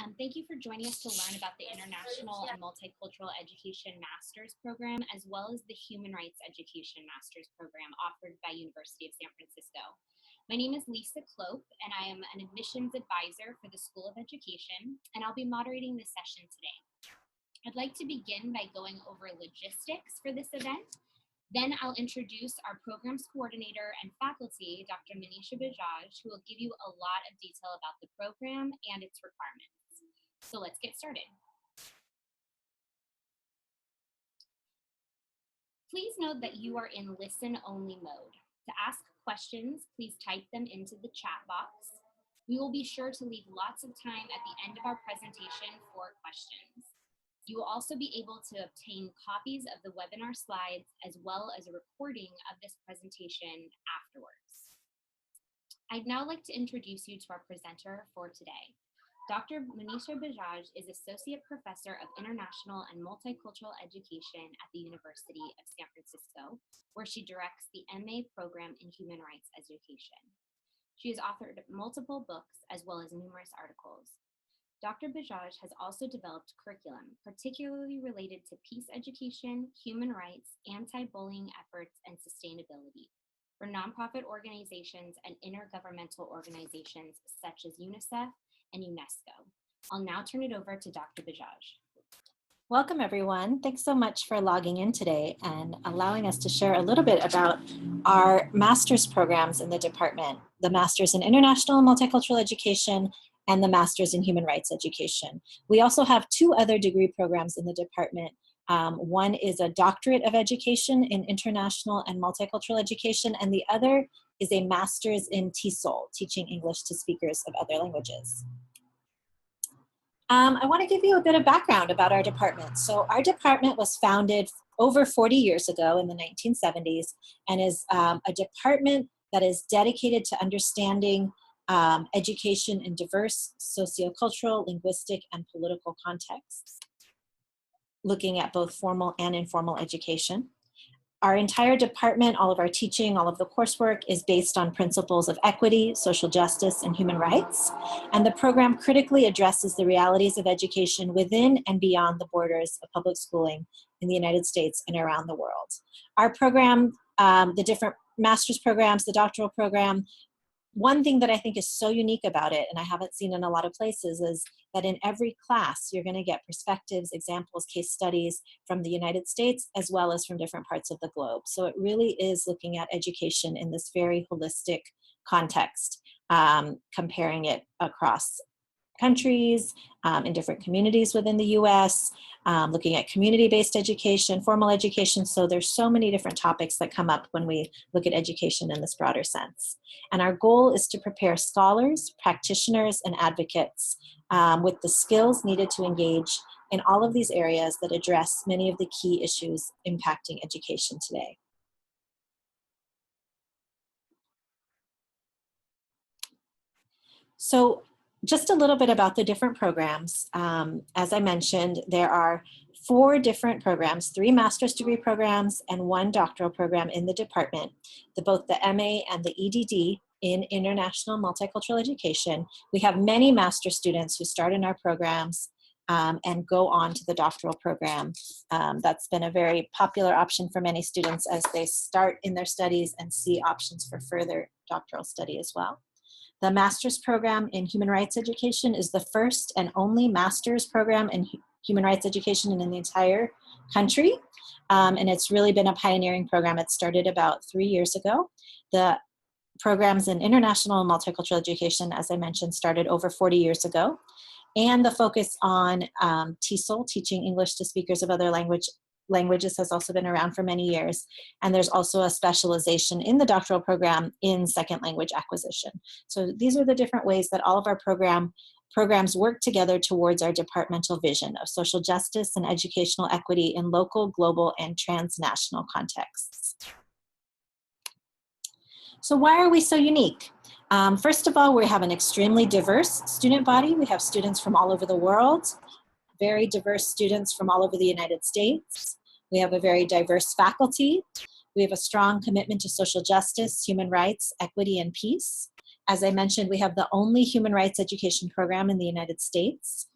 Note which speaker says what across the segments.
Speaker 1: Thank you for joining us to learn about the International and Multicultural Education Master's Program, as well as the Human Rights Education Master's Program offered by University of San Francisco. My name is Lisa Clope, and I am an admissions advisor for the School of Education, and I'll be moderating this session today. I'd like to begin by going over logistics for this event. Then I'll introduce our programs coordinator and faculty, Dr. Monisha Bajaj, who will give you a lot of detail about the program and its requirements. So let's get started. Please note that you are in listen-only mode. To ask questions, please type them into the chat box. We will be sure to leave lots of time at the end of our presentation for questions. You will also be able to obtain copies of the webinar slides as well as a recording of this presentation afterwards. I'd now like to introduce you to our presenter for today. Dr. Monisha Bajaj is Associate Professor of International and Multicultural Education at the University of San Francisco, where she directs the MA program in Human Rights Education. She has authored multiple books as well as numerous articles. Dr. Bajaj has also developed curriculum, particularly related to peace education, human rights, anti-bullying efforts, and sustainability for nonprofit organizations and intergovernmental organizations such as UNICEF and UNESCO. I'll now turn it over to Dr. Bajaj.
Speaker 2: Welcome, everyone. Thanks so much for logging in today and allowing us to share a little bit about our master's programs in the department, the Master's in International and Multicultural Education and the Master's in Human Rights Education. We also have two other degree programs in the department. One is a Doctorate of Education in International and Multicultural Education, and the other is a Master's in TESOL, Teaching English to Speakers of Other Languages. I want to give you a bit of background about our department. So our department was founded over 40 years ago in the 1970s and is a department that is dedicated to understanding education in diverse sociocultural, linguistic, and political contexts, looking at both formal and informal education. Our entire department, all of our teaching, all of the coursework is based on principles of equity, social justice, and human rights. And the program critically addresses the realities of education within and beyond the borders of public schooling in the United States and around the world. Our program, the different master's programs, the doctoral program, one thing that I think is so unique about it, and I haven't seen in a lot of places, is that in every class, you're going to get perspectives, examples, case studies from the United States, as well as from different parts of the globe. So it really is looking at education in this very holistic context, comparing it across countries, in different communities within the US, looking at community-based education, formal education. So there's so many different topics that come up when we look at education in this broader sense. And our goal is to prepare scholars, practitioners, and advocates with the skills needed to engage in all of these areas that address many of the key issues impacting education today. So just a little bit about the different programs. As I mentioned, there are 4 different programs, 3 master's degree programs and 1 doctoral program in the department, both the MA and the EDD in International Multicultural Education. We have many master's students who start in our programs and go on to the doctoral program. That's been a very popular option for many students as they start in their studies and see options for further doctoral study as well. The master's program in human rights education is the first and only master's program in human rights education in the entire country. And it's really been a pioneering program. It started about 3 years ago. The programs in international and multicultural education, as I mentioned, started over 40 years ago. And the focus on TESOL, Teaching English to Speakers of Other Languages, has also been around for many years. And there's also a specialization in the doctoral program in second language acquisition. So these are the different ways that all of our programs work together towards our departmental vision of social justice and educational equity in local, global, and transnational contexts. So why are we so unique? First of all, we have an extremely diverse student body. We have students from all over the world, very diverse students from all over the United States. We have a very diverse faculty. We have a strong commitment to social justice, human rights, equity, and peace. As I mentioned, we have the only human rights education program in the United States.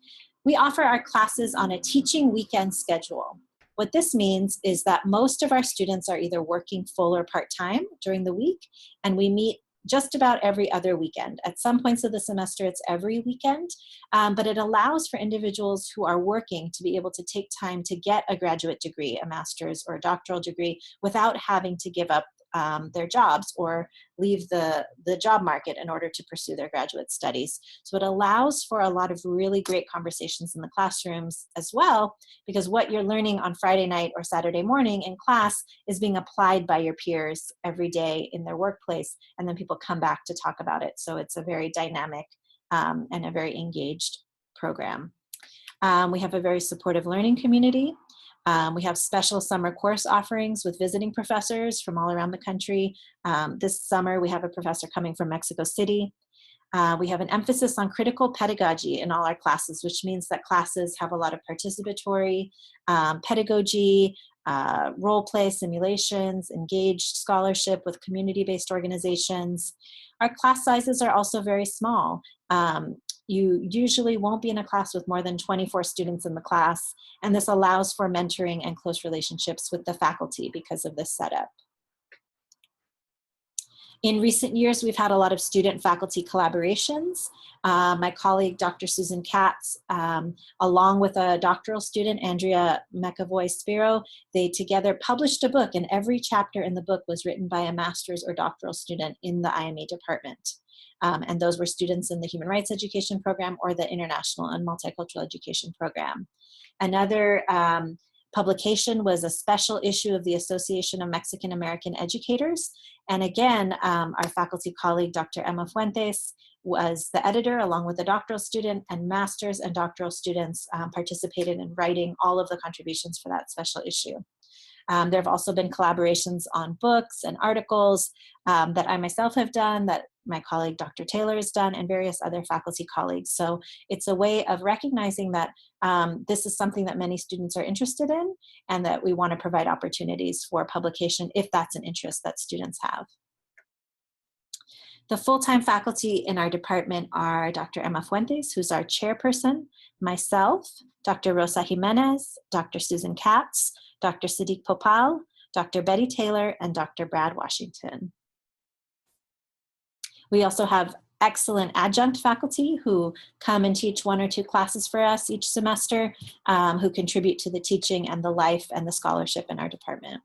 Speaker 2: We offer our classes on a teaching weekend schedule. What this means is that most of our students are either working full or part-time during the week, and we meet just about every other weekend. At some points of the semester, it's every weekend, but it allows for individuals who are working to be able to take time to get a graduate degree, a master's or a doctoral degree, without having to give up their jobs or leave the job market in order to pursue their graduate studies. So it allows for a lot of really great conversations in the classrooms as well, because what you're learning on Friday night or Saturday morning in class is being applied by your peers every day in their workplace, and then people come back to talk about it. So it's a very dynamic and a very engaged program. We have a very supportive learning community. We have special summer course offerings with visiting professors from all around the country. This summer, we have a professor coming from Mexico City. We have an emphasis on critical pedagogy in all our classes, which means that classes have a lot of participatory pedagogy, role play simulations, engaged scholarship with community-based organizations. Our class sizes are also very small. You usually won't be in a class with more than 24 students in the class, and this allows for mentoring and close relationships with the faculty because of this setup. In recent years, we've had a lot of student-faculty collaborations. My colleague, Dr. Susan Katz, along with a doctoral student, Andrea McAvoy-Spiro, they together published a book, and every chapter in the book was written by a master's or doctoral student in the IME department. And those were students in the Human Rights Education program or the International and Multicultural Education program. Another publication was a special issue of the Association of Mexican American Educators. And again, our faculty colleague, Dr. Emma Fuentes, was the editor along with a doctoral student, and masters and doctoral students participated in writing all of the contributions for that special issue. There have also been collaborations on books and articles that I myself have done, that my colleague Dr. Taylor has done, and various other faculty colleagues. So it's a way of recognizing that this is something that many students are interested in, and that we want to provide opportunities for publication if that's an interest that students have. The full-time faculty in our department are Dr. Emma Fuentes, who's our chairperson, myself, Dr. Rosa Jimenez, Dr. Susan Katz, Dr. Sadiq Popal, Dr. Betty Taylor, and Dr. Brad Washington. We also have excellent adjunct faculty who come and teach 1 or 2 classes for us each semester, who contribute to the teaching and the life and the scholarship in our department.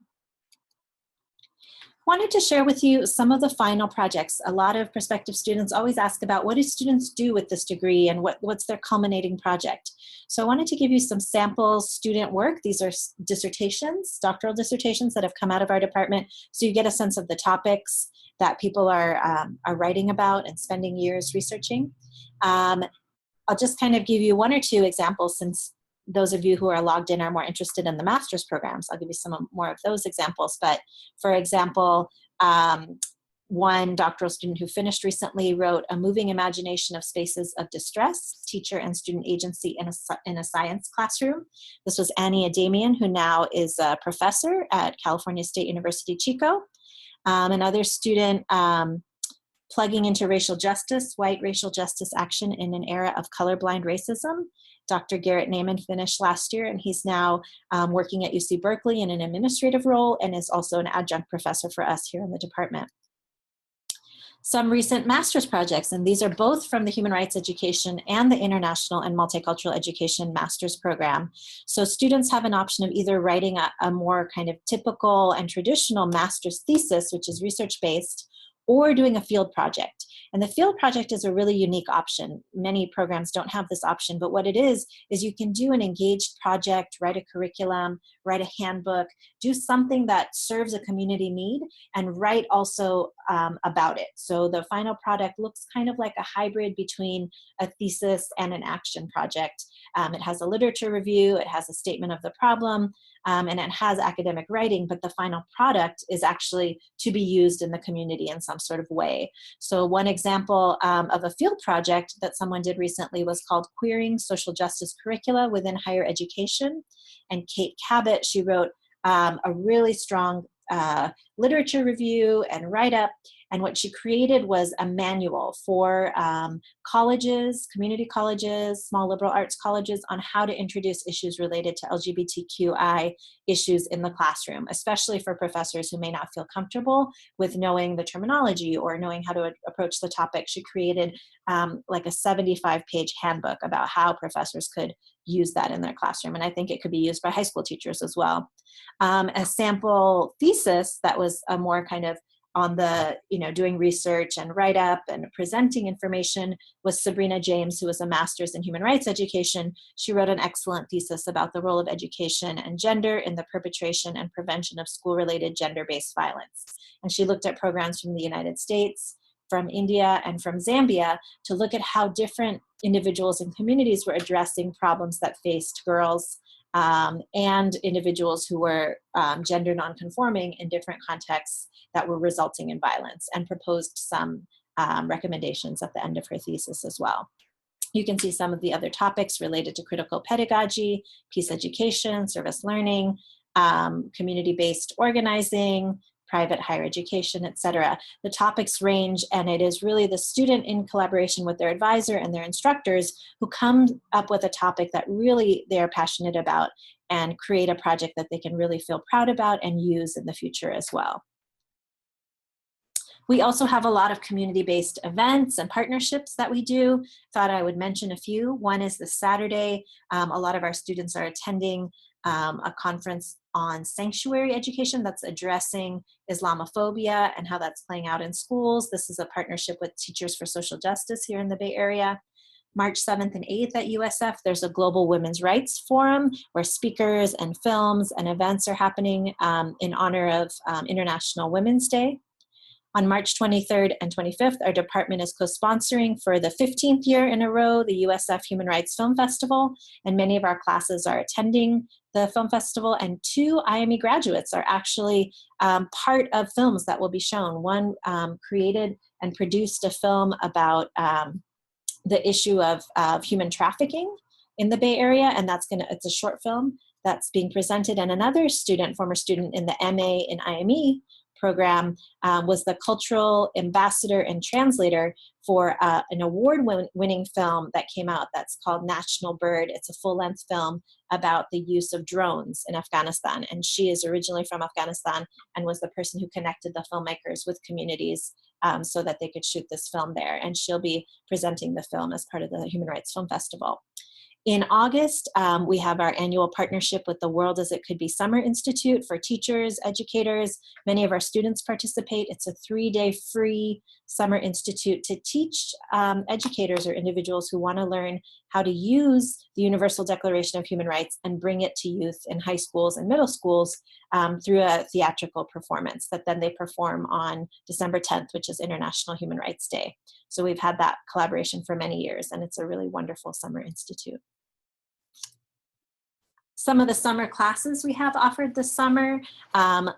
Speaker 2: Wanted to share with you some of the final projects. A lot of prospective students always ask about, what do students do with this degree, and what's their culminating project? So I wanted to give you some sample student work. These are dissertations, doctoral dissertations that have come out of our department, so you get a sense of the topics that people are writing about and spending years researching. I'll just kind of give you 1 or 2 examples, since those of you who are logged in are more interested in the master's programs. I'll give you some more of those examples. But for example, one doctoral student who finished recently wrote A Moving Imagination of Spaces of Distress, Teacher and Student Agency in a Science Classroom. This was Annie Adamian, who now is a professor at California State University, Chico. Another student, Plugging into Racial Justice, White Racial Justice Action in an Era of Colorblind Racism. Dr. Garrett Naiman finished last year, and he's now working at UC Berkeley in an administrative role, and is also an adjunct professor for us here in the department. Some recent master's projects, and these are both from the Human Rights Education and the International and Multicultural Education master's program. So students have an option of either writing a more kind of typical and traditional master's thesis, which is research-based, or doing a field project. And the field project is a really unique option. Many programs don't have this option, but what it is you can do an engaged project, write a curriculum, write a handbook, do something that serves a community need, and write also about it. So the final product looks kind of like a hybrid between a thesis and an action project. It has a literature review, it has a statement of the problem, and it has academic writing, but the final product is actually to be used in the community in some sort of way. So one example of a field project that someone did recently was called Queering Social Justice Curricula Within Higher Education. And Kate Cabot, she wrote a really strong literature review and write-up, And what she created was a manual for colleges, community colleges, small liberal arts colleges on how to introduce issues related to LGBTQI issues in the classroom, especially for professors who may not feel comfortable with knowing the terminology or knowing how to approach the topic. She created like a 75-page handbook about how professors could use that in their classroom. And I think it could be used by high school teachers as well. A sample thesis that was a more kind of on the, doing research and write-up and presenting information was Sabrina James, who was a master's in human rights education. She wrote an excellent thesis about the role of education and gender in the perpetration and prevention of school-related gender-based violence. And she looked at programs from the United States, from India, and from Zambia to look at how different individuals and communities were addressing problems that faced girls and individuals who were gender nonconforming in different contexts that were resulting in violence, and proposed some recommendations at the end of her thesis as well. You can see some of the other topics related to critical pedagogy, peace education, service learning, community-based organizing, private higher education, etc. The topics range, and it is really the student in collaboration with their advisor and their instructors who come up with a topic that really they're passionate about and create a project that they can really feel proud about and use in the future as well. We also have a lot of community-based events and partnerships that we do. Thought I would mention a few. One is this Saturday. A lot of our students are attending a conference on sanctuary education that's addressing Islamophobia and how that's playing out in schools. This is a partnership with Teachers for Social Justice here in the Bay Area. March 7th and 8th at USF, there's a Global Women's Rights Forum where speakers and films and events are happening in honor of International Women's Day. On March 23rd and 25th, our department is co-sponsoring for the 15th year in a row the USF Human Rights Film Festival, and many of our classes are attending the film festival, and 2 IME graduates are actually part of films that will be shown. One created and produced a film about the issue of human trafficking in the Bay Area, and it's a short film that's being presented, and another student, former student in the MA in IME program, was the cultural ambassador and translator for an award-winning film that came out that's called National Bird. It's a full-length film about the use of drones in Afghanistan, and she is originally from Afghanistan and was the person who connected the filmmakers with communities so that they could shoot this film there, and she'll be presenting the film as part of the Human Rights Film Festival. In August, we have our annual partnership with the World as It Could Be Summer Institute for teachers, educators. Many of our students participate. It's a 3-day free summer institute to teach educators or individuals who want to learn how to use the Universal Declaration of Human Rights and bring it to youth in high schools and middle schools through a theatrical performance that then they perform on December 10th, which is International Human Rights Day. So we've had that collaboration for many years, and it's a really wonderful summer institute. Some of the summer classes we have offered this summer: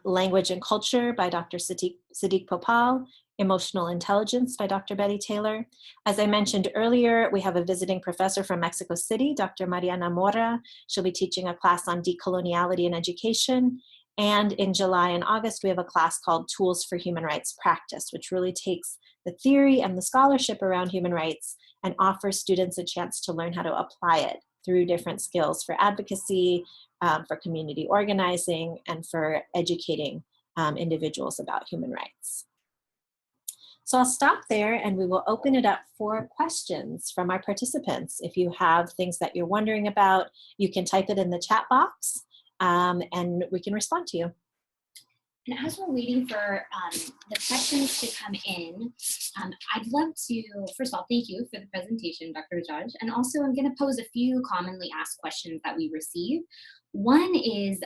Speaker 2: Language and Culture by Dr. Sadiq Popal, Emotional Intelligence by Dr. Betty Taylor. As I mentioned earlier, we have a visiting professor from Mexico City, Dr. Mariana Mora. She'll be teaching a class on decoloniality in education. And in July and August, we have a class called Tools for Human Rights Practice, which really takes the theory and the scholarship around human rights and offers students a chance to learn how to apply it through different skills for advocacy, for community organizing, and for educating individuals about human rights. So I'll stop there and we will open it up for questions from our participants. If you have things that you're wondering about, you can type it in the chat box and we can respond to you.
Speaker 1: And as we're waiting for the questions to come in, I'd love to, first of all, thank you for the presentation, Dr. Bajaj. And also I'm going to pose a few commonly asked questions that we receive. One is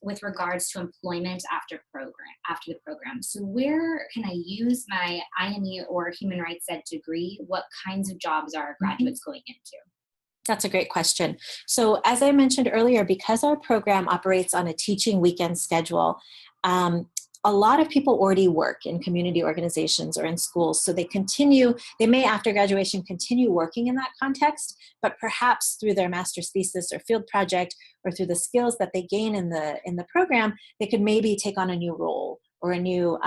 Speaker 1: with regards to employment after the program. So where can I use my IME or Human Rights Ed degree? What kinds of jobs are graduates going into?
Speaker 2: That's a great question. So as I mentioned earlier, because our program operates on a teaching weekend schedule, a lot of people already work in community organizations or in schools. So they may after graduation continue working in that context, but perhaps through their master's thesis or field project or through the skills that they gain in the program, they could maybe take on a new role or a new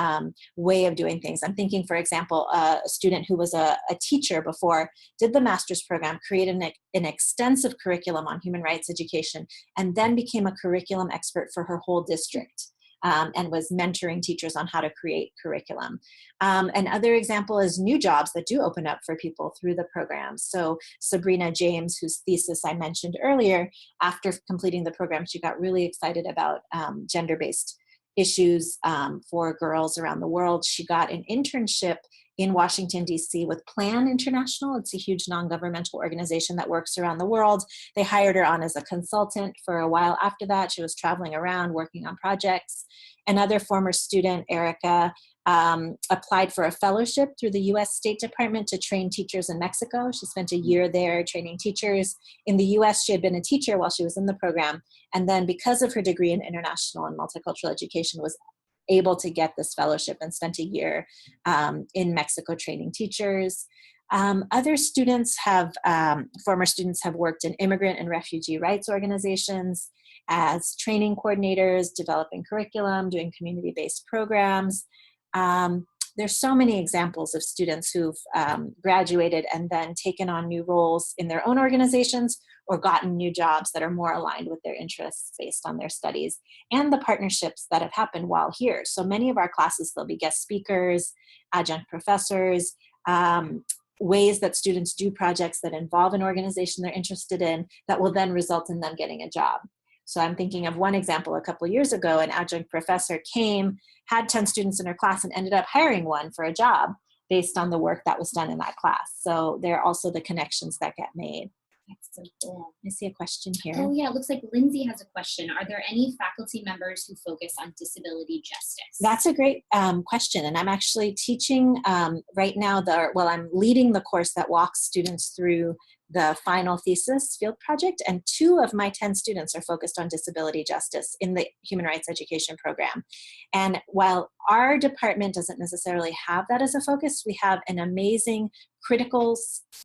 Speaker 2: way of doing things. I'm thinking, for example, a student who was a teacher before, did the master's program, created an extensive curriculum on human rights education, and then became a curriculum expert for her whole district. And was mentoring teachers on how to create curriculum. Another example is new jobs that do open up for people through the program. So Sabrina James, whose thesis I mentioned earlier, after completing the program, she got really excited about gender-based issues for girls around the world. She got an internship in Washington, D.C. with Plan International. It's a huge non-governmental organization that works around the world. They hired her on as a consultant for a while after that. She was traveling around working on projects. Another former student, Erica, applied for a fellowship through the U.S. State Department to train teachers in Mexico. She spent a year there training teachers. In the U.S., she had been a teacher while she was in the program. And then because of her degree in international and multicultural education, was able to get this fellowship and spent a year in Mexico training teachers. Other students have, former students have worked in immigrant and refugee rights organizations as training coordinators, developing curriculum, doing community-based programs. There's so many examples of students who've graduated and then taken on new roles in their own organizations or gotten new jobs that are more aligned with their interests based on their studies, and the partnerships that have happened while here. So many of our classes, there'll be guest speakers, adjunct professors, ways that students do projects that involve an organization they're interested in that will then result in them getting a job. So I'm thinking of one example. A couple of years ago, an adjunct professor came, had 10 students in her class, and ended up hiring one for a job based on the work that was done in that class. So there are also the connections that get made.
Speaker 1: That's so cool.
Speaker 2: I see a question here.
Speaker 1: Oh yeah, it looks like Lindsay has a question. Are there any faculty members who focus on disability justice?
Speaker 2: That's a great question. And I'm actually teaching right now, I'm leading the course that walks students through the final thesis field project, and 2 of my 10 students are focused on disability justice in the human rights education program. And while our department doesn't necessarily have that as a focus, we have an amazing critical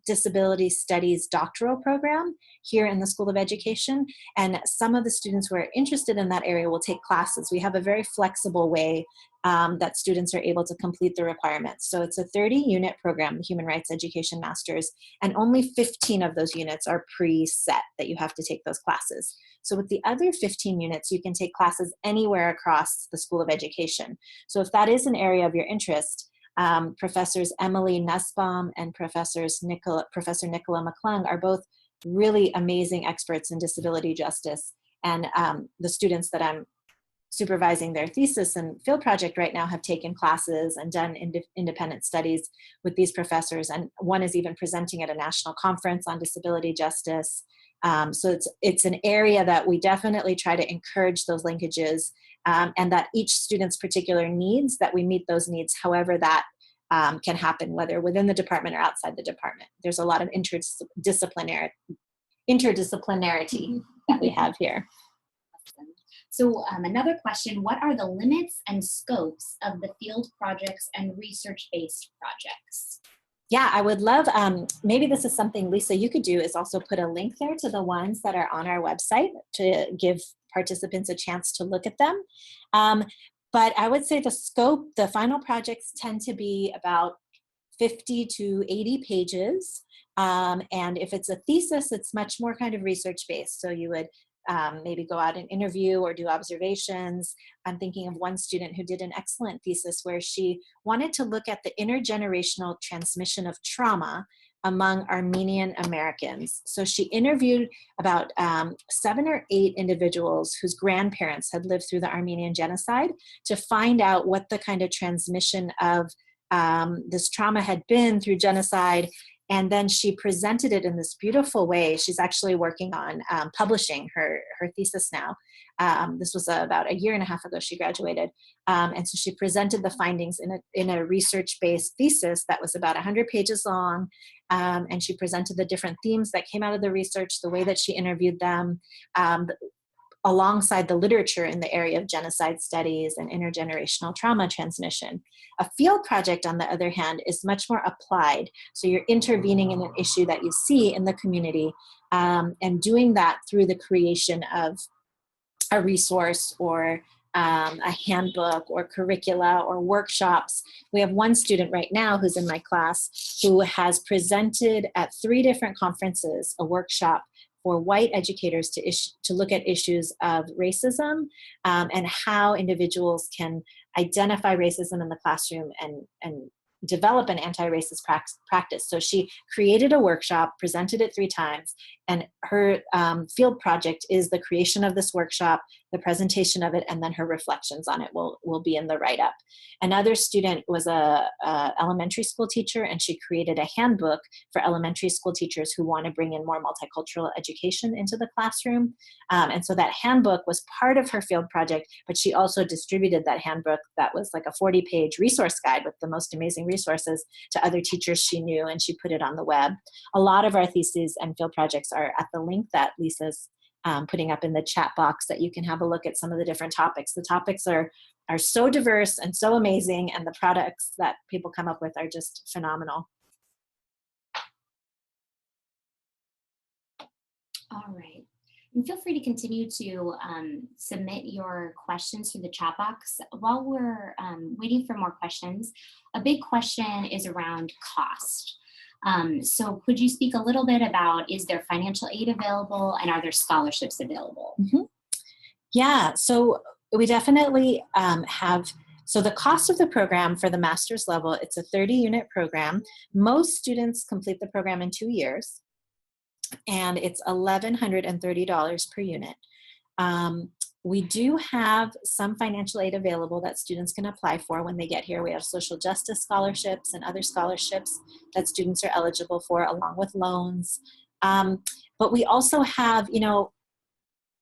Speaker 2: disability studies doctoral program here in the School of Education. And some of the students who are interested in that area will take classes. We have a very flexible way that students are able to complete the requirements. So it's a 30-unit program, the Human Rights Education Masters, and only 15 of those units are preset that you have to take those classes. So with the other 15 units, you can take classes anywhere across the School of Education. So if that is an area of your interest, Professors Emily Nussbaum and Professor Nicola McClung are both really amazing experts in disability justice. And the students that I'm supervising their thesis and field project right now have taken classes and done independent studies with these professors. And one is even presenting at a national conference on disability justice. So it's an area that we definitely try to encourage those linkages, and that each student's particular needs, that we meet those needs however that can happen, whether within the department or outside the department. There's a lot of interdisciplinarity that we have here.
Speaker 1: So another question, what are the limits and scopes of the field projects and research-based projects?
Speaker 2: Yeah, I would love, maybe this is something, Lisa, you could do, is also put a link there to the ones that are on our website to give participants a chance to look at them. But I would say the scope, the final projects tend to be about 50 to 80 pages. And if it's a thesis, it's much more kind of research-based. So you would maybe go out and interview or do observations. I'm thinking of one student who did an excellent thesis where she wanted to look at the intergenerational transmission of trauma among Armenian Americans. So she interviewed about 7 or 8 individuals whose grandparents had lived through the Armenian genocide to find out what the kind of transmission of this trauma had been through genocide. And then she presented it in this beautiful way. She's actually working on publishing her thesis now. This was about a year and a half ago she graduated. And so she presented the findings in a research-based thesis that was about 100 pages long. And she presented the different themes that came out of the research, the way that she interviewed them, alongside the literature in the area of genocide studies and intergenerational trauma transmission. A field project, on the other hand, is much more applied. So you're intervening in an issue that you see in the community, and doing that through the creation of a resource or a handbook or curricula or workshops. We have one student right now who's in my class who has presented at 3 different conferences a workshop for white educators to look at issues of racism and how individuals can identify racism in the classroom and develop an anti-racist practice. So she created a workshop, presented it 3 times, and her field project is the creation of this workshop, the presentation of it, and then her reflections on it will be in the write-up. Another student was a elementary school teacher, and she created a handbook for elementary school teachers who want to bring in more multicultural education into the classroom. And so that handbook was part of her field project, but she also distributed that handbook that was like a 40-page resource guide with the most amazing resources to other teachers she knew, and she put it on the web. A lot of our theses and field projects are at the link that Lisa's putting up in the chat box, that you can have a look at some of the different topics. The topics are so diverse and so amazing, and the products that people come up with are just phenomenal.
Speaker 1: All right. And feel free to continue to submit your questions through the chat box. While we're waiting for more questions, a big question is around cost. So could you speak a little bit about, is there financial aid available, and are there scholarships available?
Speaker 2: Mm-hmm. Yeah, so we definitely have, so the cost of the program for the master's level, it's a 30-unit program. Most students complete the program in 2 years, and it's $1,130 per unit. We do have some financial aid available that students can apply for when they get here. We have social justice scholarships and other scholarships that students are eligible for, along with loans. But we also have,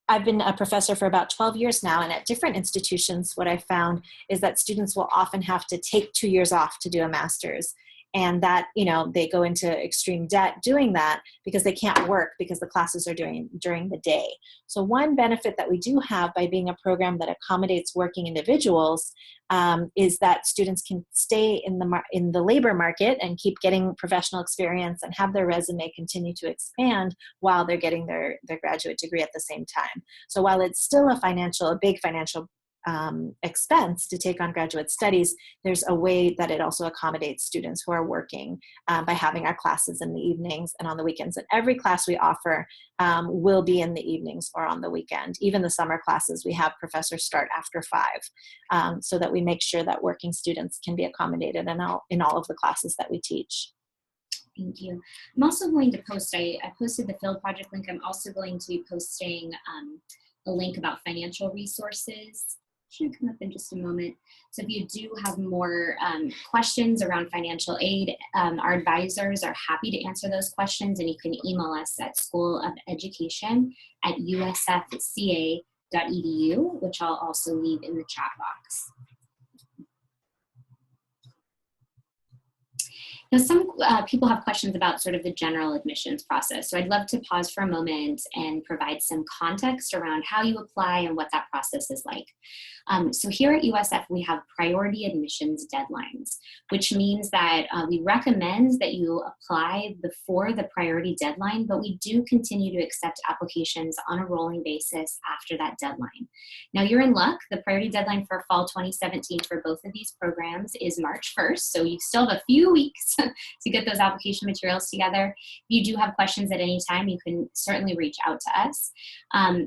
Speaker 2: I've been a professor for about 12 years now, and at different institutions, what I found is that students will often have to take 2 years off to do a master's. And that, they go into extreme debt doing that because they can't work because the classes are during the day. So one benefit that we do have by being a program that accommodates working individuals is that students can stay in the labor market and keep getting professional experience and have their resume continue to expand while they're getting their graduate degree at the same time. So while it's still a big financial expense to take on graduate studies, there's a way that it also accommodates students who are working by having our classes in the evenings and on the weekends. And every class we offer will be in the evenings or on the weekend. Even the summer classes, we have professors start after 5 so that we make sure that working students can be accommodated in all of the classes that we teach.
Speaker 1: Thank you. I'm also going to post, I posted the field project link. I'm also going to be posting a link about financial resources. Should come up in just a moment. So if you do have more questions around financial aid, our advisors are happy to answer those questions, and you can email us at schoolofeducation@usfca.edu, which I'll also leave in the chat box. Now, some people have questions about sort of the general admissions process. So I'd love to pause for a moment and provide some context around how you apply and what that process is like. So here at USF, we have priority admissions deadlines, which means that we recommend that you apply before the priority deadline, but we do continue to accept applications on a rolling basis after that deadline. Now, you're in luck. The priority deadline for fall 2017 for both of these programs is March 1st, so you still have a few weeks to get those application materials together. If you do have questions at any time, you can certainly reach out to us.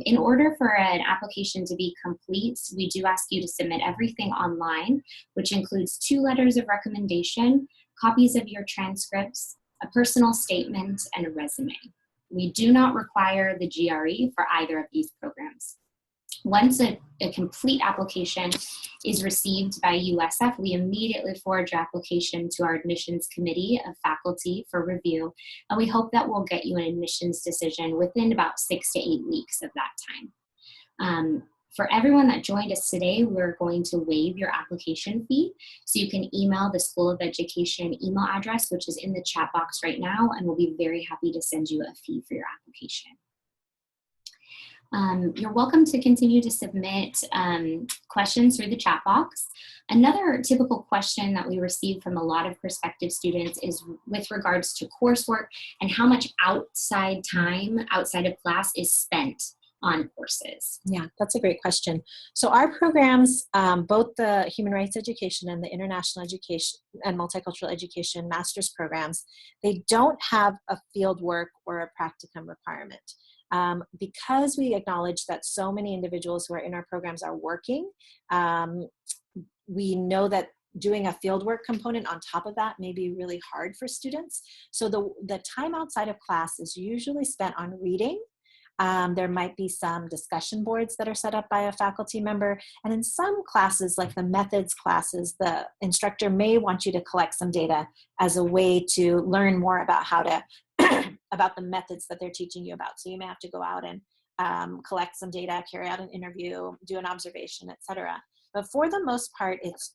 Speaker 1: In order for an application to be complete, we do ask you to submit everything online, which includes 2 letters of recommendation, copies of your transcripts, a personal statement, and a resume. We do not require the GRE for either of these programs. Once a complete application is received by USF, we immediately forward your application to our admissions committee of faculty for review, and we hope that we'll get you an admissions decision within about 6 to 8 weeks of that time. For everyone that joined us today, we're going to waive your application fee, so you can email the School of Education email address, which is in the chat box right now, and we'll be very happy to send you a fee for your application. You're welcome to continue to submit questions through the chat box. Another typical question that we receive from a lot of prospective students is with regards to coursework and how much outside time, outside of class, is spent on courses?
Speaker 2: Yeah, that's a great question. So our programs, both the human rights education and the international education and multicultural education master's programs, they don't have a field work or a practicum requirement. Because we acknowledge that so many individuals who are in our programs are working, we know that doing a fieldwork component on top of that may be really hard for students. So the time outside of class is usually spent on reading. There might be some discussion boards that are set up by a faculty member. And in some classes, like the methods classes, the instructor may want you to collect some data as a way to learn more about how to, about the methods that they're teaching you about. So you may have to go out and collect some data, carry out an interview, do an observation, etc. But for the most part, it's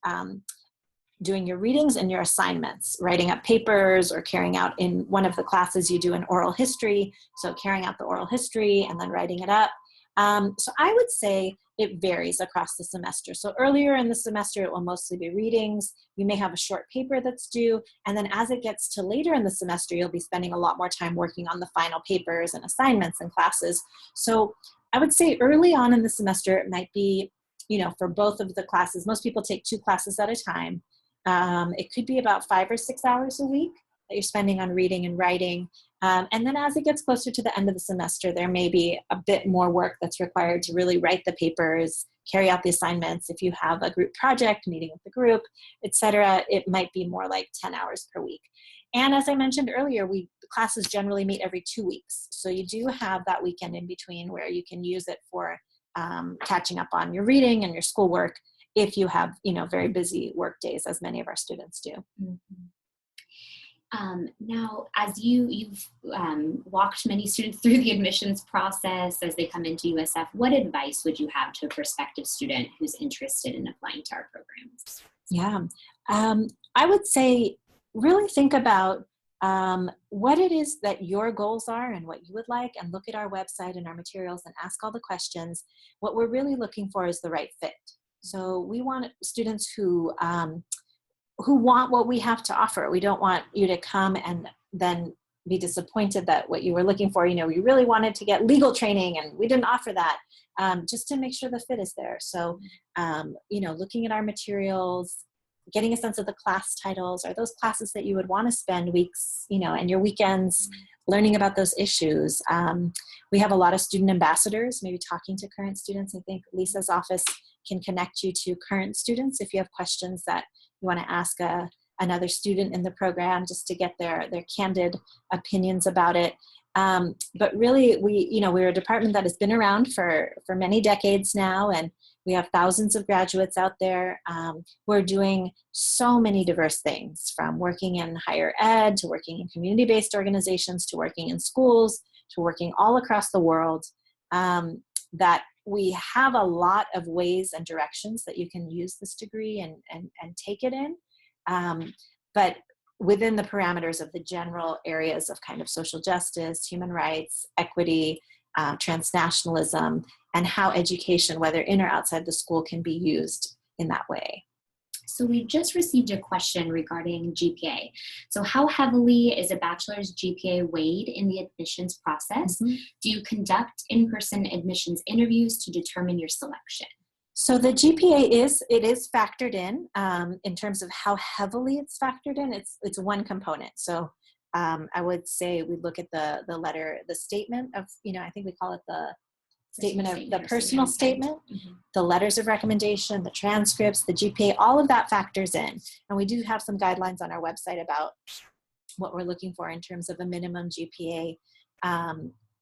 Speaker 2: doing your readings and your assignments, writing up papers, or carrying out in one of the classes you do an oral history. So carrying out the oral history and then writing it up. So I would say it varies across the semester. So earlier in the semester, it will mostly be readings. You may have a short paper that's due. And then as it gets to later in the semester, you'll be spending a lot more time working on the final papers and assignments and classes. So I would say early on in the semester, it might be, for both of the classes, most people take 2 classes at a time. It could be about 5 or 6 hours a week that you're spending on reading and writing. And then as it gets closer to the end of the semester, there may be a bit more work that's required to really write the papers, carry out the assignments. If you have a group project, meeting with the group, etc., it might be more like 10 hours per week. And as I mentioned earlier, classes generally meet every 2 weeks. So you do have that weekend in between where you can use it for catching up on your reading and your schoolwork, if you have, very busy work days, as many of our students do.
Speaker 1: Mm-hmm. Now, as you've walked many students through the admissions process as they come into USF, what advice would you have to a prospective student who's interested in applying to our programs?
Speaker 2: Yeah, I would say really think about what it is that your goals are and what you would like, and look at our website and our materials and ask all the questions. What we're really looking for is the right fit. So we want students who want what we have to offer. We don't want you to come and then be disappointed that what you were looking for, you really wanted to get legal training and we didn't offer that, just to make sure the fit is there. So, looking at our materials, getting a sense of the class titles, are those classes that you would want to spend weeks, and your weekends learning about those issues. We have a lot of student ambassadors, maybe talking to current students. I think Lisa's office can connect you to current students if you have questions that you want to ask another student in the program, just to get their candid opinions about it. But really, we're a department that has been around for many decades now, and we have thousands of graduates out there. We're doing so many diverse things, from working in higher ed, to working in community-based organizations, to working in schools, to working all across the world, that we have a lot of ways and directions that you can use this degree and take it in. But within the parameters of the general areas of kind of social justice, human rights, equity, transnationalism, and how education, whether in or outside the school, can be used in that way.
Speaker 1: So we just received a question regarding GPA. So how heavily is a bachelor's GPA weighed in the admissions process? Mm-hmm. Do you conduct in-person admissions interviews to determine your selection?
Speaker 2: So the GPA is factored in terms of how heavily it's factored in. It's one component. So I would say we look at the statement of, I think we call it the personal statement, mm-hmm. the letters of recommendation, the transcripts, the GPA, all of that factors in. And we do have some guidelines on our website about what we're looking for in terms of a minimum GPA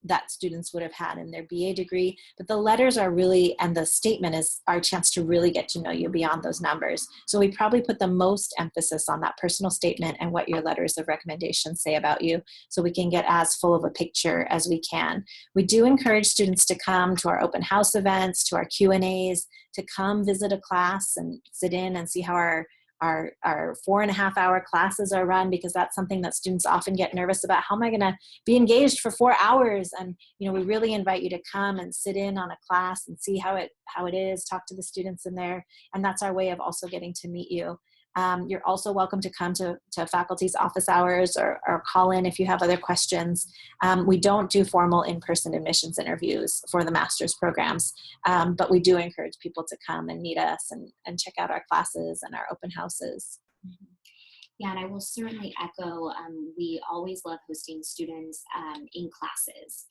Speaker 2: that students would have had in their BA degree. But the letters are really, and the statement is our chance to really get to know you beyond those numbers. So we probably put the most emphasis on that personal statement and what your letters of recommendation say about you, so we can get as full of a picture as we can. We do encourage students to come to our open house events, to our Q&As, to come visit a class and sit in and see how our 4.5-hour classes are run, because that's something that students often get nervous about. How am I going to be engaged for 4 hours? And we really invite you to come and sit in on a class and see how it is, talk to the students in there, and that's our way of also getting to meet you. You're also welcome to come to faculty's office hours or call in if you have other questions. We don't do formal in-person admissions interviews for the master's programs, but we do encourage people to come and meet us and check out our classes and our open houses.
Speaker 1: Yeah, and I will certainly echo, we always love hosting students in classes.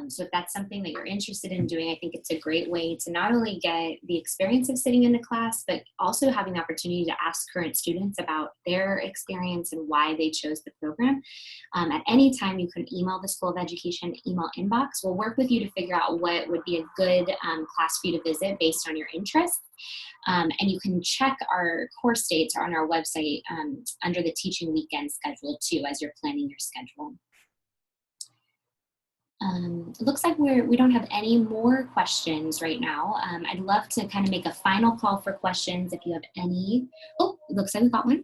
Speaker 1: So if that's something that you're interested in doing, I think it's a great way to not only get the experience of sitting in a class, but also having the opportunity to ask current students about their experience and why they chose the program. At any time, you can email the School of Education email inbox. We'll work with you to figure out what would be a good class for you to visit based on your interests. And you can check our course dates on our website under the teaching weekend schedule too, as you're planning your schedule. It looks like we don't have any more questions right now. I'd love to kind of make a final call for questions if you have any. Oh, it looks like we got one.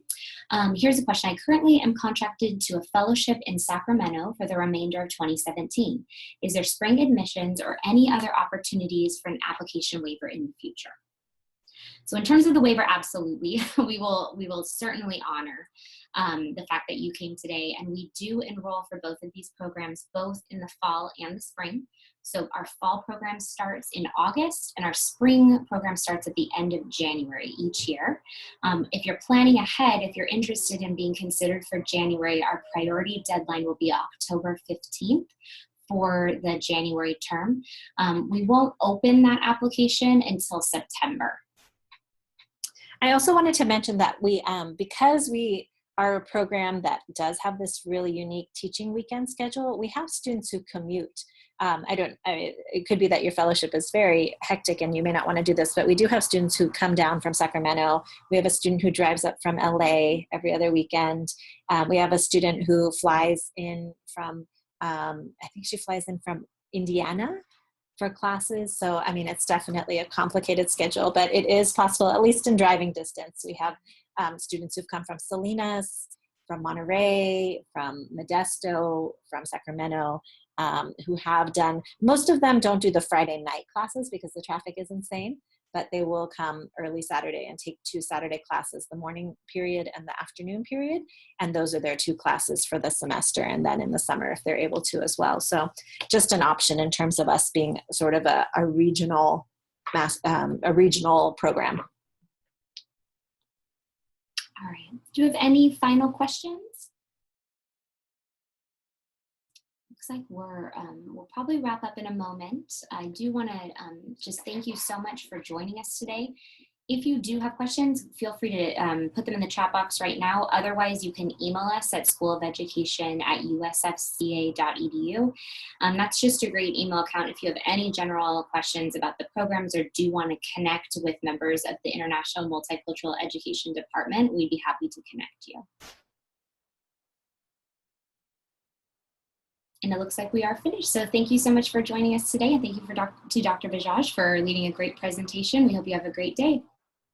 Speaker 1: Here's a question. I currently am contracted to a fellowship in Sacramento for the remainder of 2017. Is there spring admissions or any other opportunities for an application waiver in the future? So in terms of the waiver, absolutely, we will certainly honor the fact that you came today, and we do enroll for both of these programs, both in the fall and the spring. So our fall program starts in August, and our spring program starts at the end of January each year. If you're planning ahead, if you're interested in being considered for January, our priority deadline will be October 15th. For the January term. We won't open that application until September.
Speaker 2: I also wanted to mention that we, because we are a program that does have this really unique teaching weekend schedule, we have students who commute. It could be that your fellowship is very hectic and you may not want to do this, but we do have students who come down from Sacramento. We have a student who drives up from LA every other weekend. We have a student who flies in from, I think she flies in from Indiana for classes. So, I mean, it's definitely a complicated schedule, but it is possible, at least in driving distance. We have students who've come from Salinas, from Monterey, from Modesto, from Sacramento, who have done, most of them don't do the Friday night classes because the traffic is insane, but they will come early Saturday and take 2 Saturday classes, the morning period and the afternoon period. And those are their 2 classes for the semester. And then in the summer, if they're able to as well. So just an option in terms of us being sort of a regional program.
Speaker 1: All right. Do you have any final questions? Looks like we'll probably wrap up in a moment. I do want to just thank you so much for joining us today. If you do have questions, feel free to put them in the chat box right now. Otherwise, you can email us at schoolofeducation@usfca.edu. That's just a great email account if you have any general questions about the programs or do want to connect with members of the International Multicultural Education Department. We'd be happy to connect you. And it looks like we are finished. So thank you so much for joining us today. And thank you to Dr. Bajaj for leading a great presentation. We hope you have a great day.